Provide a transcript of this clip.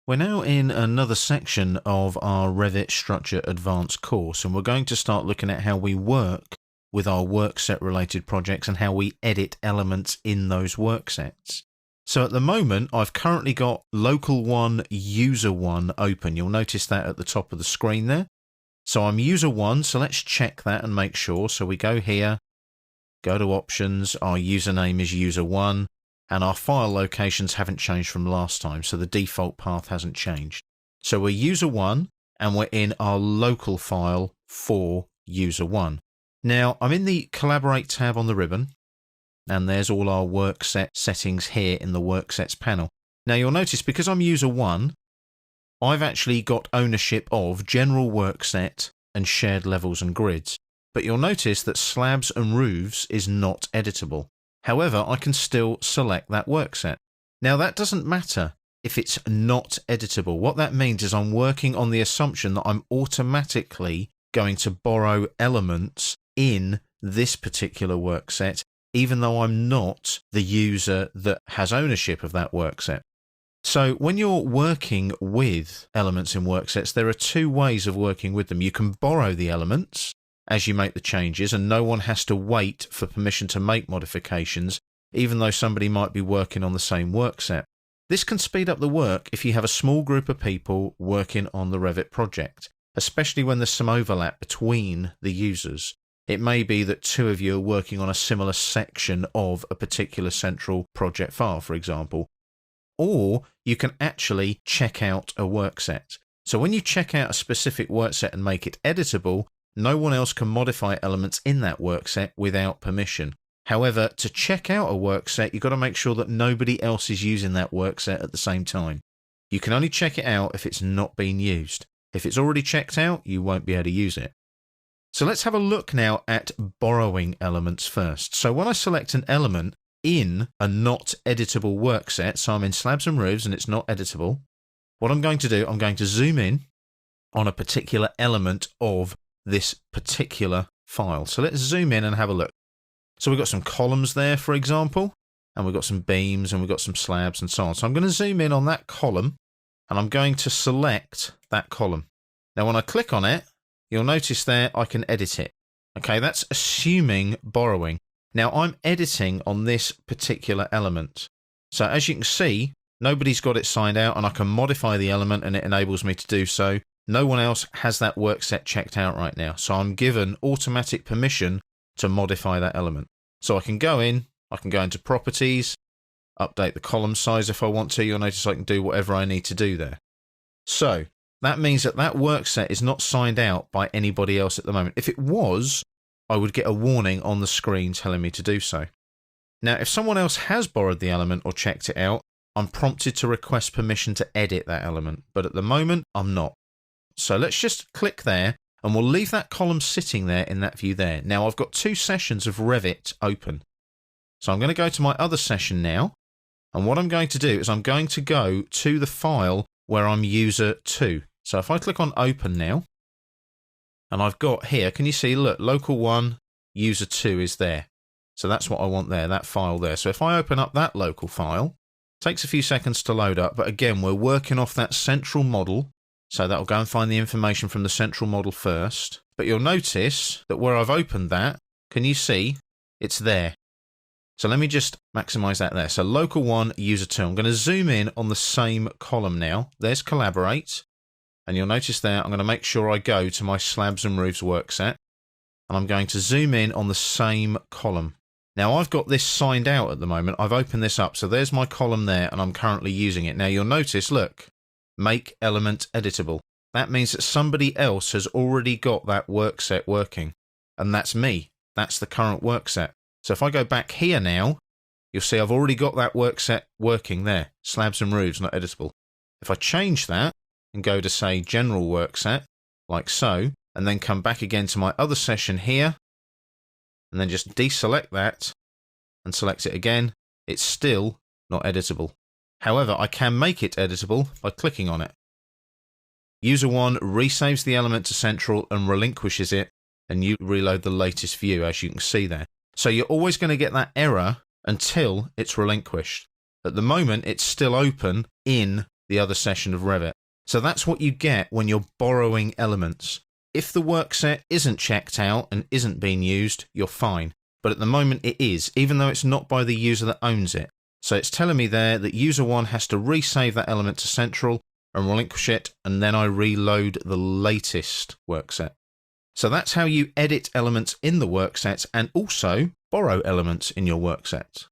We're now in another section of our Revit Structure Advanced course, and we're going to start looking at how we work with our workset related projects and how we edit elements in those worksets. So at the moment, I've currently got Local 1, User 1 open. You'll notice that at the top of the screen there. So I'm User 1, so let's check that and make sure. So we go here, go to Options, our username is User 1. And our file locations haven't changed from last time, so the default path hasn't changed. So we're User 1, and we're in our local file for User 1. Now, I'm in the Collaborate tab on the ribbon, and there's all our workset settings here in the Worksets panel. Now, you'll notice because I'm User 1, I've actually got ownership of General Workset and Shared Levels and Grids. But you'll notice that Slabs and Roofs is not editable. However, I can still select that workset. Now, that doesn't matter if it's not editable. What that means is I'm working on the assumption that I'm automatically going to borrow elements in this particular workset, even though I'm not the user that has ownership of that workset. So when you're working with elements in worksets, there are two ways of working with them. You can borrow the elements as you make the changes, and no one has to wait for permission to make modifications, even though somebody might be working on the same workset. This can speed up the work if you have a small group of people working on the Revit project, especially when there's some overlap between the users. It may be that two of you are working on a similar section of a particular central project file, for example. Or you can actually check out a workset. So when you check out a specific workset and make it editable, no one else can modify elements in that workset without permission. However, to check out a workset, you've got to make sure that nobody else is using that workset at the same time. You can only check it out if it's not being used. If it's already checked out, you won't be able to use it. So let's have a look now at borrowing elements first. So when I select an element in a not editable workset, so I'm in Slabs and Roofs and it's not editable, what I'm going to do, I'm going to zoom in on a particular element of this particular file. So let's zoom in and have a look. So we've got some columns there, for example, and we've got some beams and we've got some slabs and so on. So I'm going to zoom in on that column and I'm going to select that column. Now, when I click on it, you'll notice there I can edit it. Okay, that's assuming borrowing. Now I'm editing on this particular element. So as you can see, nobody's got it signed out and I can modify the element and it enables me to do so. No one else has that workset checked out right now. So I'm given automatic permission to modify that element. So I can go into properties, update the column size if I want to. You'll notice I can do whatever I need to do there. So that means that that workset is not signed out by anybody else at the moment. If it was, I would get a warning on the screen telling me to do so. Now, if someone else has borrowed the element or checked it out, I'm prompted to request permission to edit that element. But at the moment, I'm not. So let's just click there and we'll leave that column sitting there in that view there. Now I've got two sessions of Revit open. So I'm going to go to my other session now. And what I'm going to do is I'm going to go to the file where I'm User 2. So if I click on Open now, and I've got here, can you see, look, Local 1, User 2 is there. So that's what I want there, that file there. So if I open up that local file, it takes a few seconds to load up. But again, we're working off that central model. So that'll go and find the information from the central model first. But you'll notice that where I've opened that, can you see it's there? So let me just maximize that there. So Local 1, User 2. I'm going to zoom in on the same column now. There's Collaborate. And you'll notice there, I'm going to make sure I go to my Slabs and Roofs workset. And I'm going to zoom in on the same column. Now I've got this signed out at the moment. I've opened this up. So there's my column there and I'm currently using it. Now you'll notice, look. Make element editable. That means that somebody else has already got that workset working. And that's me. That's the current workset. So if I go back here now, you'll see I've already got that workset working there. Slabs and Roofs, not editable. If I change that and go to, say, General Workset, like so, and then come back again to my other session here, and then just deselect that and select it again, it's still not editable. However, I can make it editable by clicking on it. User 1 resaves the element to central and relinquishes it, and you reload the latest view, as you can see there. So you're always going to get that error until it's relinquished. At the moment, it's still open in the other session of Revit. So that's what you get when you're borrowing elements. If the work set isn't checked out and isn't being used, you're fine. But at the moment it is, even though it's not by the user that owns it. So it's telling me there that user 1 has to resave that element to central and relinquish it, and then I reload the latest work set. So that's how you edit elements in the work set and also borrow elements in your work set.